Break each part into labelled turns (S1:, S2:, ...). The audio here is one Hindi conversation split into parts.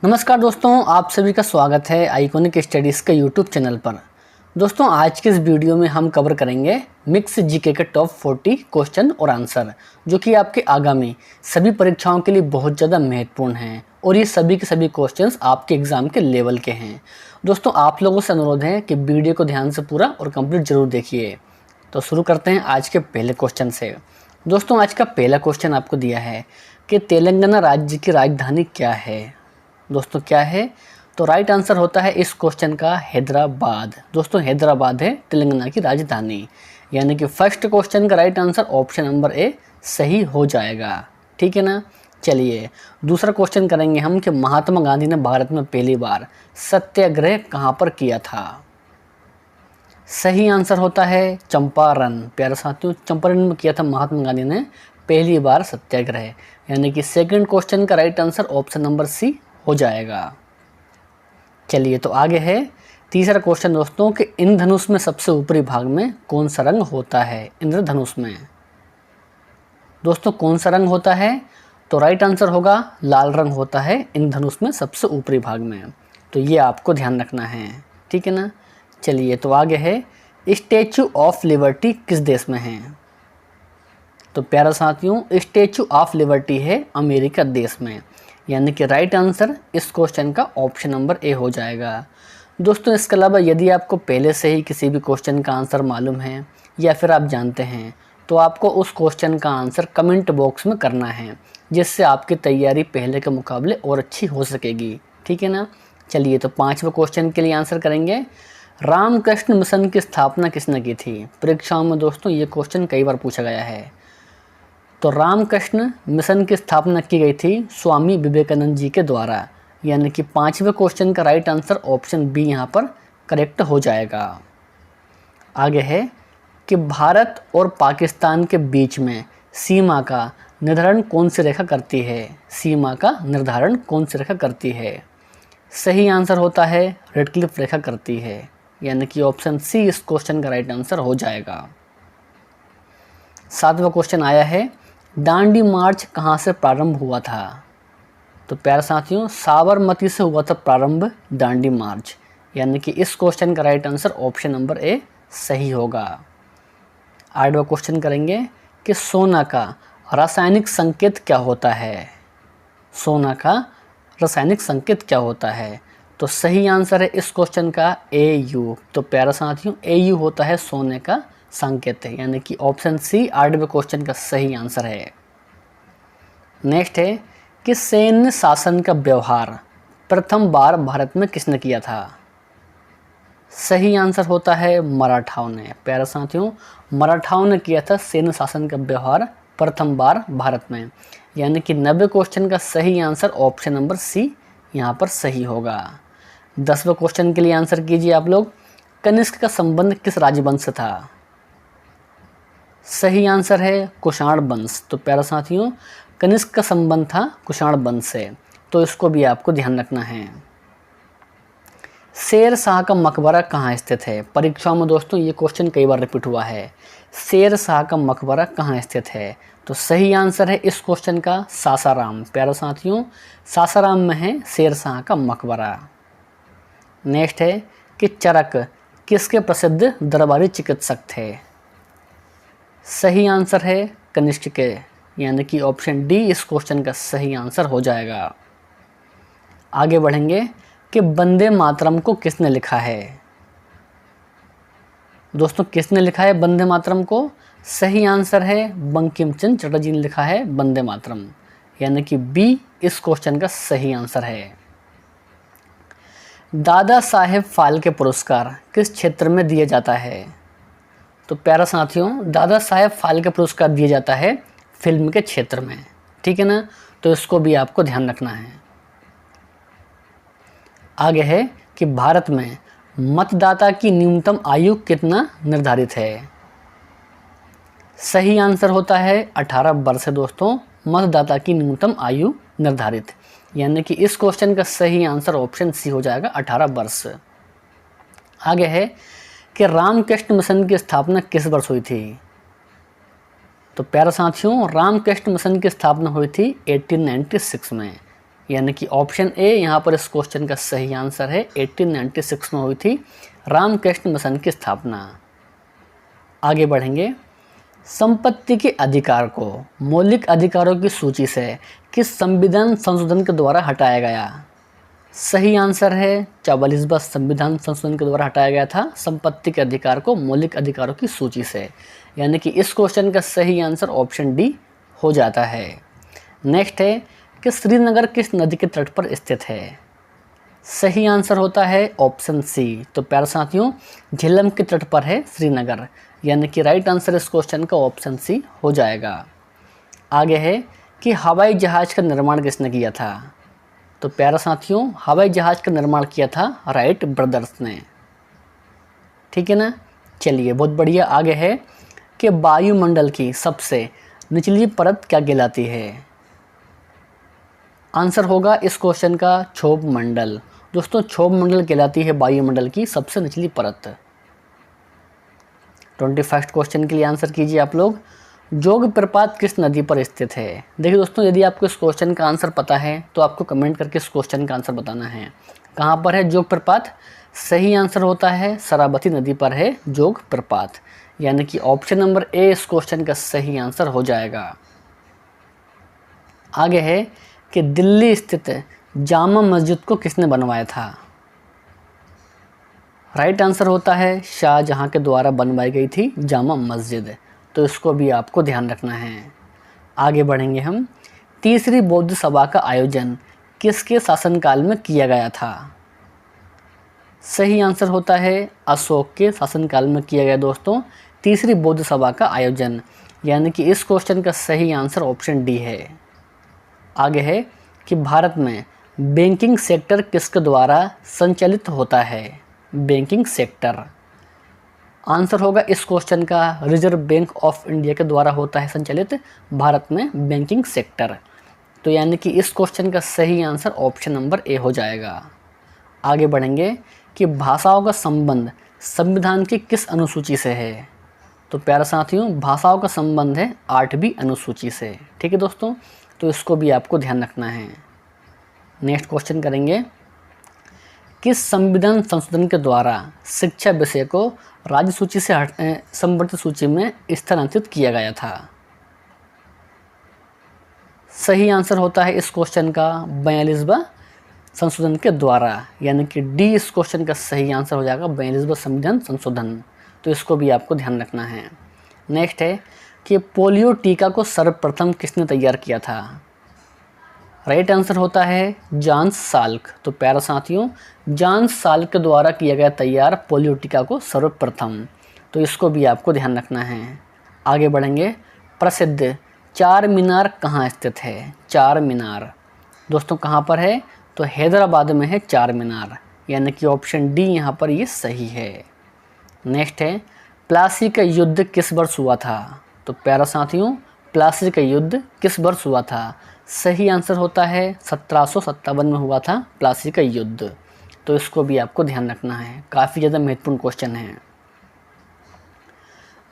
S1: नमस्कार दोस्तों, आप सभी का स्वागत है आइकॉनिक स्टडीज़ के यूट्यूब चैनल पर। दोस्तों, आज के इस वीडियो में हम कवर करेंगे मिक्स जीके के टॉप 40 क्वेश्चन और आंसर, जो कि आपके आगामी सभी परीक्षाओं के लिए बहुत ज़्यादा महत्वपूर्ण हैं और ये सभी के सभी क्वेश्चंस आपके एग्ज़ाम के लेवल के हैं। दोस्तों, आप लोगों से अनुरोध है कि वीडियो को ध्यान से पूरा और कंप्लीट जरूर देखिए। तो शुरू करते हैं आज के पहले क्वेश्चन से। दोस्तों, आज का पहला क्वेश्चन आपको दिया है कि तेलंगाना राज्य की राजधानी क्या है। दोस्तों, क्या है? तो राइट आंसर होता है इस क्वेश्चन का हैदराबाद। दोस्तों, हैदराबाद है तेलंगाना की राजधानी, यानी कि फर्स्ट क्वेश्चन का right answer option number A सही हो जाएगा। ठीक है ना। चलिए दूसरा क्वेश्चन करेंगे हम कि महात्मा गांधी ने भारत में पहली बार सत्याग्रह कहाँ पर किया था। सही आंसर होता है चंपारण। प्यारे साथियों, चंपारण में किया था महात्मा गांधी ने पहली बार सत्याग्रह, यानी कि सेकंड क्वेश्चन का right answer option number C हो जाएगा। चलिए तो आगे है तीसरा क्वेश्चन दोस्तों कि इंद्रधनुष में सबसे ऊपरी भाग में कौन सा रंग होता है। इंद्रधनुष में दोस्तों कौन सा रंग होता है? तो राइट आंसर होगा लाल रंग होता है इंद्रधनुष में सबसे ऊपरी भाग में। तो ये आपको ध्यान रखना है, ठीक है ना। चलिए तो आगे है स्टैचू ऑफ लिबर्टी किस देश में है। तो प्यारा साथियों, स्टैचू ऑफ लिबर्टी है अमेरिका देश में, यानी कि राइट आंसर इस क्वेश्चन का ऑप्शन नंबर ए हो जाएगा। दोस्तों, इसके अलावा यदि आपको पहले से ही किसी भी क्वेश्चन का आंसर मालूम है या फिर आप जानते हैं, तो आपको उस क्वेश्चन का आंसर कमेंट बॉक्स में करना है, जिससे आपकी तैयारी पहले के मुकाबले और अच्छी हो सकेगी। ठीक है ना। चलिए तो पाँचवें क्वेश्चन के लिए आंसर करेंगे। रामकृष्ण मिशन की स्थापना किसने की थी। परीक्षाओं में दोस्तों ये क्वेश्चन कई बार पूछा गया है। तो रामकृष्ण मिशन की स्थापना की गई थी स्वामी विवेकानंद जी के द्वारा, यानी कि पाँचवें क्वेश्चन का राइट आंसर ऑप्शन बी यहाँ पर करेक्ट हो जाएगा। आगे है कि भारत और पाकिस्तान के बीच में सीमा का निर्धारण कौन सी रेखा करती है। सीमा का निर्धारण कौन सी रेखा करती है। सही आंसर होता है रेड क्लिफ रेखा करती है, यानी कि ऑप्शन सी इस क्वेश्चन का राइट आंसर हो जाएगा। सातवां क्वेश्चन आया है दांडी मार्च कहाँ से प्रारंभ हुआ था। तो प्यारे साथियों, साबरमती से हुआ था प्रारंभ दांडी मार्च, यानी कि इस क्वेश्चन का right answer option number A सही होगा। आठवां क्वेश्चन करेंगे कि सोना का रासायनिक संकेत क्या होता है। सोना का रासायनिक संकेत क्या होता है। तो सही आंसर है इस क्वेश्चन का AU। तो प्यारे साथियों, AU होता है सोने का संकेत है, यानी कि ऑप्शन सी आठवें क्वेश्चन का सही आंसर है। नेक्स्ट है कि सैन्य शासन का व्यवहार प्रथम बार भारत में किसने किया था। सही आंसर होता है मराठाओं ने। प्यारे साथियों, मराठाओं ने किया था सैन्य शासन का व्यवहार प्रथम बार भारत में, यानी कि 90 क्वेश्चन का सही आंसर ऑप्शन नंबर सी यहाँ पर सही होगा। 10वें क्वेश्चन के लिए आंसर कीजिए आप लोग। कनिष्क का संबंध किस राजवंश से था। सही आंसर है कुषाण वंश। तो प्यारे साथियों, कनिष्क का संबंध था कुषाण वंश से, तो इसको भी आपको ध्यान रखना है। शेर शाह का मकबरा कहाँ स्थित है। परीक्षाओं में दोस्तों ये क्वेश्चन कई बार रिपीट हुआ है। शेर शाह का मकबरा कहाँ स्थित है। तो सही आंसर है इस क्वेश्चन का सासाराम। प्यारे साथियों, सासाराम में है शेर शाह का मकबरा। नेक्स्ट है कि चरक किसके प्रसिद्ध दरबारी चिकित्सक थे। सही आंसर है कनिष्क के, यानी कि ऑप्शन डी इस क्वेश्चन का सही आंसर हो जाएगा। आगे बढ़ेंगे कि वंदे मातरम को किसने लिखा है। दोस्तों, किसने लिखा है वंदे मातरम को। सही आंसर है बंकिम चंद्र चटर्जी ने लिखा है वंदे मातरम, यानी कि बी इस क्वेश्चन का सही आंसर है। दादा साहेब फाल्के पुरस्कार किस क्षेत्र में दिया जाता है। तो प्यारा साथियों, दादा साहेब फाल्के पुरस्कार दिया जाता है फिल्म के क्षेत्र में। ठीक है ना। तो इसको भी आपको ध्यान रखना है। आगे है कि भारत में मतदाता की न्यूनतम आयु कितना निर्धारित है। सही आंसर होता है 18 वर्ष है दोस्तों, मतदाता की न्यूनतम आयु निर्धारित, यानी कि इस क्वेश्चन का सही आंसर ऑप्शन सी हो जाएगा 18 वर्ष। आगे है कि रामकृष्ण मिशन की स्थापना किस वर्ष हुई थी। तो प्यारे साथियों, रामकृष्ण मिशन की स्थापना हुई थी 1896 में, यानी कि ऑप्शन ए यहाँ पर इस क्वेश्चन का सही आंसर है। 1896 में हुई थी रामकृष्ण मिशन की स्थापना। आगे बढ़ेंगे। संपत्ति के अधिकार को मौलिक अधिकारों की सूची से किस संविधान संशोधन के द्वारा हटाया गया? सही आंसर है 44वां संविधान संशोधन के द्वारा हटाया गया था संपत्ति के अधिकार को मौलिक अधिकारों की सूची से। यानी कि इस क्वेश्चन का सही आंसर ऑप्शन डी हो जाता है। नेक्स्ट है कि श्रीनगर किस नदी के तट पर स्थित है? सही आंसर होता है ऑप्शन सी। तो प्यारे साथियों, झेलम के तट पर है श्रीनगर, यानी कि राइट आंसर इस क्वेश्चन का ऑप्शन सी हो जाएगा। आगे है कि हवाई जहाज़ का निर्माण किसने किया था? तो प्यारे साथियों, हवाई जहाज़ का निर्माण किया था राइट ब्रदर्स ने। ठीक है ना। चलिए, बहुत बढ़िया। आगे है कि वायुमंडल की सबसे निचली परत क्या कहलाती है? आंसर होगा इस क्वेश्चन का क्षोभ मंडल। दोस्तों, क्षोभ मंडल कहलाती है वायुमंडल की सबसे निचली परत। 21 क्वेश्चन के लिए आंसर कीजिए आप लोग। जोग प्रपात किस नदी पर स्थित है? देखिए दोस्तों, यदि आपको इस क्वेश्चन का आंसर पता है तो आपको कमेंट करके इस क्वेश्चन का आंसर बताना है। कहाँ पर है जोग प्रपात? सही आंसर होता है शरावती नदी पर है जोग प्रपात, यानी कि ऑप्शन नंबर ए इस क्वेश्चन का सही आंसर हो जाएगा। आगे है कि दिल्ली स्थित जामा मस्जिद को किसने बनवाया था? राइट आंसर होता है शाहजहां के द्वारा बनवाई गई थी जामा मस्जिद। तो इसको भी आपको ध्यान रखना है। आगे बढ़ेंगे हम। तीसरी बौद्ध सभा का आयोजन किसके शासनकाल में किया गया था? सही आंसर होता है अशोक के शासनकाल में किया गया दोस्तों तीसरी बौद्ध सभा का आयोजन, यानी कि इस क्वेश्चन का सही आंसर ऑप्शन डी है। आगे है कि भारत में बैंकिंग सेक्टर किसके द्वारा संचालित होता है? बैंकिंग सेक्टर आंसर होगा इस क्वेश्चन का रिजर्व बैंक ऑफ इंडिया के द्वारा होता है संचालित भारत में बैंकिंग सेक्टर। तो यानी कि इस क्वेश्चन का सही आंसर ऑप्शन नंबर ए हो जाएगा। आगे बढ़ेंगे कि भाषाओं का संबंध संविधान की किस अनुसूची से है? तो प्यारे साथियों, भाषाओं का संबंध है 8वीं अनुसूची से। ठीक है दोस्तों, तो इसको भी आपको ध्यान रखना है। नेक्स्ट क्वेश्चन करेंगे। किस संविधान संशोधन के द्वारा शिक्षा विषय को राज्य सूची से संवर्धित सूची में स्थानांतरित किया गया था? सही आंसर होता है इस क्वेश्चन का 42वां संशोधन के द्वारा, यानी कि डी इस क्वेश्चन का सही आंसर हो जाएगा 42वां संविधान संशोधन। तो इसको भी आपको ध्यान रखना है। नेक्स्ट है कि पोलियो टीका को सर्वप्रथम किसने तैयार किया था? राइट आंसर होता है जॉन साल्क। तो प्यारे साथियों, जॉन साल्क के द्वारा किया गया तैयार पोलियो टीका को सर्वप्रथम। तो इसको भी आपको ध्यान रखना है। आगे बढ़ेंगे। प्रसिद्ध चार मीनार कहाँ स्थित है? चार मीनार दोस्तों कहाँ पर है? तो हैदराबाद में है चार मीनार, यानी कि ऑप्शन डी यहाँ पर ये सही है। नेक्स्ट है प्लासी का युद्ध किस वर्ष हुआ था? तो प्यारे साथियों, प्लासी का युद्ध किस वर्ष हुआ था? सही आंसर होता है 1757 में हुआ था प्लासी का युद्ध। तो इसको भी आपको ध्यान रखना है, काफ़ी ज़्यादा महत्वपूर्ण क्वेश्चन है।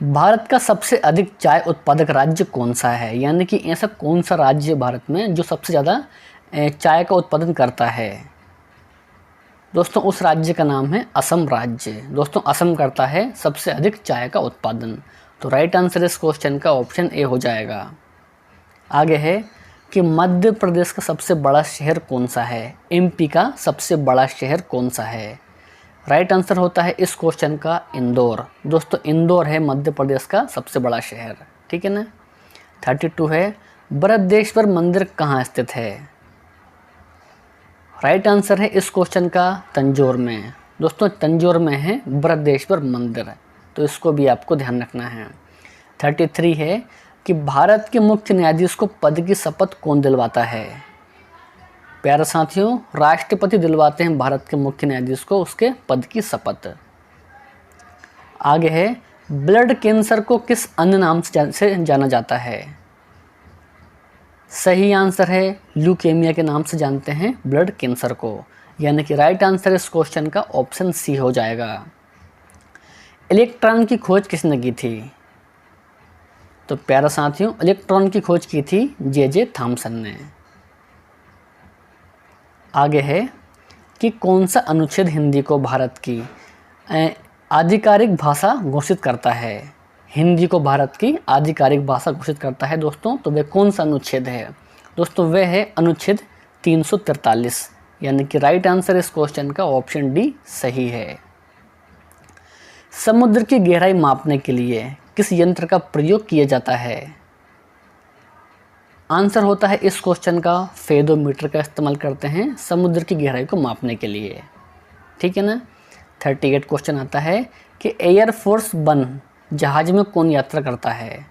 S1: भारत का सबसे अधिक चाय उत्पादक राज्य कौन सा है? यानी कि ऐसा कौन सा राज्य भारत में जो सबसे ज़्यादा चाय का उत्पादन करता है? दोस्तों, उस राज्य का नाम है असम राज्य। दोस्तों, असम करता है सबसे अधिक चाय का उत्पादन। तो राइट आंसर इस क्वेश्चन का ऑप्शन ए हो जाएगा। आगे है कि मध्य प्रदेश का सबसे बड़ा शहर कौन सा है? एमपी का सबसे बड़ा शहर कौन सा है? राइट आंसर होता है इस क्वेश्चन का इंदौर। दोस्तों, इंदौर है मध्य प्रदेश का सबसे बड़ा शहर। ठीक है ना। 32 है बृहदेश्वर मंदिर कहाँ स्थित है? राइट आंसर है इस क्वेश्चन का तंजौर में। दोस्तों, तंजौर में है बृहदेश्वर मंदिर। तो इसको भी आपको ध्यान रखना है। 33 है कि भारत के मुख्य न्यायाधीश को पद की शपथ कौन दिलवाता है? प्यारे साथियों, राष्ट्रपति दिलवाते हैं भारत के मुख्य न्यायाधीश को उसके पद की शपथ। आगे है ब्लड कैंसर को किस अन्य नाम से जाना जाता है? सही आंसर है ल्यूकेमिया के नाम से जानते हैं ब्लड कैंसर को, यानी कि राइट आंसर इस क्वेश्चन का ऑप्शन सी हो जाएगा। इलेक्ट्रॉन की खोज किसने की थी? तो प्यारे साथियों, इलेक्ट्रॉन की खोज की थी जे थॉमसन ने। आगे है कि कौन सा अनुच्छेद हिंदी को भारत की आधिकारिक भाषा घोषित करता है। हिंदी को भारत की आधिकारिक भाषा घोषित करता है दोस्तों, तो वह कौन सा अनुच्छेद है दोस्तों? वह है अनुच्छेद 343, यानी कि राइट आंसर इस क्वेश्चन का ऑप्शन डी सही है। समुद्र की गहराई मापने के लिए किस यंत्र का प्रयोग किया जाता है? आंसर होता है इस क्वेश्चन का फेदोमीटर का इस्तेमाल करते हैं समुद्र की गहराई को मापने के लिए, ठीक है ना। 38 क्वेश्चन आता है कि एयरफोर्स वन जहाज में कौन यात्रा करता है?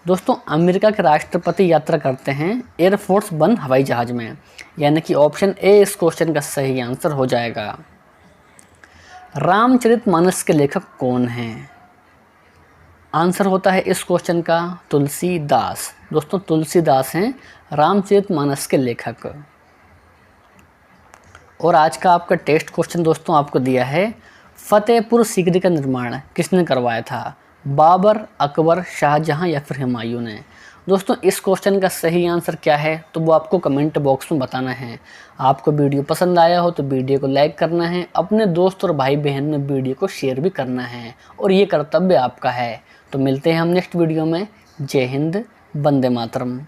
S1: दोस्तों अमेरिका के राष्ट्रपति यात्रा करते हैं एयरफोर्स वन हवाई जहाज में, यानी कि ऑप्शन ए इस क्वेश्चन का सही आंसर हो जाएगा। रामचरितमानस के लेखक कौन हैं? आंसर होता है इस क्वेश्चन का तुलसीदास। दोस्तों तुलसीदास हैं रामचरितमानस के लेखक। और आज का आपका टेस्ट क्वेश्चन दोस्तों आपको दिया है, फतेहपुर सीकरी का निर्माण किसने करवाया था? बाबर, अकबर, शाहजहां या फिर हुमायूं ने? दोस्तों इस क्वेश्चन का सही आंसर क्या है तो वो आपको कमेंट बॉक्स में बताना है। आपको वीडियो पसंद आया हो तो वीडियो को लाइक करना है, अपने दोस्त और भाई बहन में वीडियो को शेयर भी करना है, और ये कर्तव्य आपका है। तो मिलते हैं हम नेक्स्ट वीडियो में। जय हिंद, वंदे मातरम।